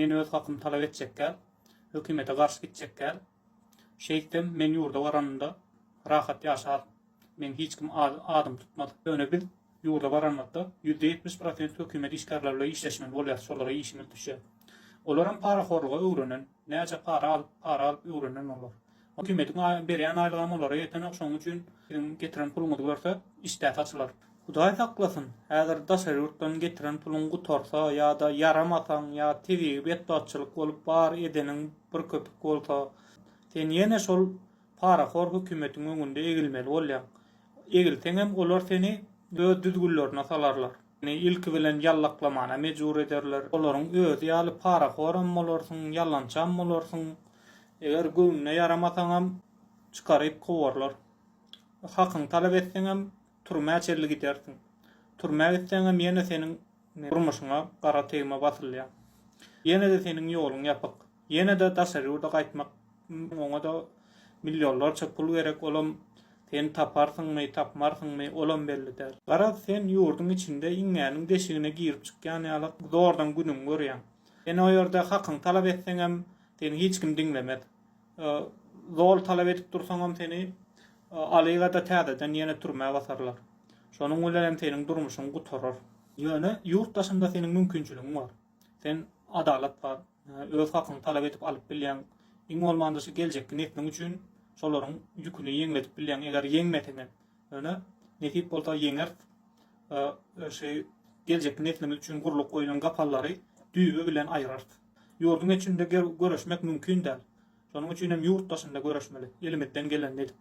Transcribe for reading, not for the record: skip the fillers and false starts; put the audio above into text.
Men öz hakkımı talep edecekler. Hükümete karşı gidecekler. Şeyhtem men yurda varanında rahat yaşar. Men hiç kim adım tutmadı. Öne bir yurda varanında %70% hükümet işgarlarla işleşmeli bolýar, şolara işimiz düşýär. Olaryň paraxorlugy öwrenen, näçe para alyp öwrenen olar. Hükümetin berýän aýlygam olara ýeten şoň üçin getiren puluňy görse işdät açylar. Hudaý saklasyn, häzir daşary ýurtdan getiren puluň gutorsa ýa-da yaramasaň ýa tegi betbatçylyk bolup bar edeniň bir köpük bolsa, sen ýene şol paraxor hükümetiň öňünde egilmeli bolýar. Egilseňem olar seni öz düzgünlerine salarlar. İlki bilen yallaklamana mecbur ederler. Olaryň öz ýaly paraxoram bolarsyň, yalançam bolarsyň. Eger göňüne yaramasaňam çykaryp gowarlar. Hakyň talap etseňem turma çerli gidersiň. Turma etseňem ýene seniň durmuşyňa gara tegme basylýar. Ýene de seniň ýoluň ýapyk. Ýene de daşary ýurda gaýtmak oňa da millionlarça pul gerek bolam. Sen taparsyňmy, tapmarsyňmy, olam belli der. Gara sen ýurduň içinde iňňäniň deşigine girip çykýan ýaly zordan günüň görýän. Sen o ýerde hakyň talap etseňem seni hiç kim diňlemez. Zor talap edip dursaňam seni alyga da täzeden ýene turmaya basarlar. Şonuň bilen seniň durmuşyň gutorar. Ýöne ýurtdaşynda seniň mümkinçiligiň bar. Sen adalat bar, öz hakyny talap edip alyp bilýän, iň bolmanda geljekki netliň üçin şolaryň ýüküni ýeňletip bilýän, eger ýeňmeseňem, öňe netip bolsa ýeňer, geljekki netliň üçin guruluk goýulan gapallary düýbe bilen aýrar. Ýurduň içinde görüşmek mümkin däl. Şonuň üçin hem ýurtdaşynda görüşmeli, elimizden gelen edip.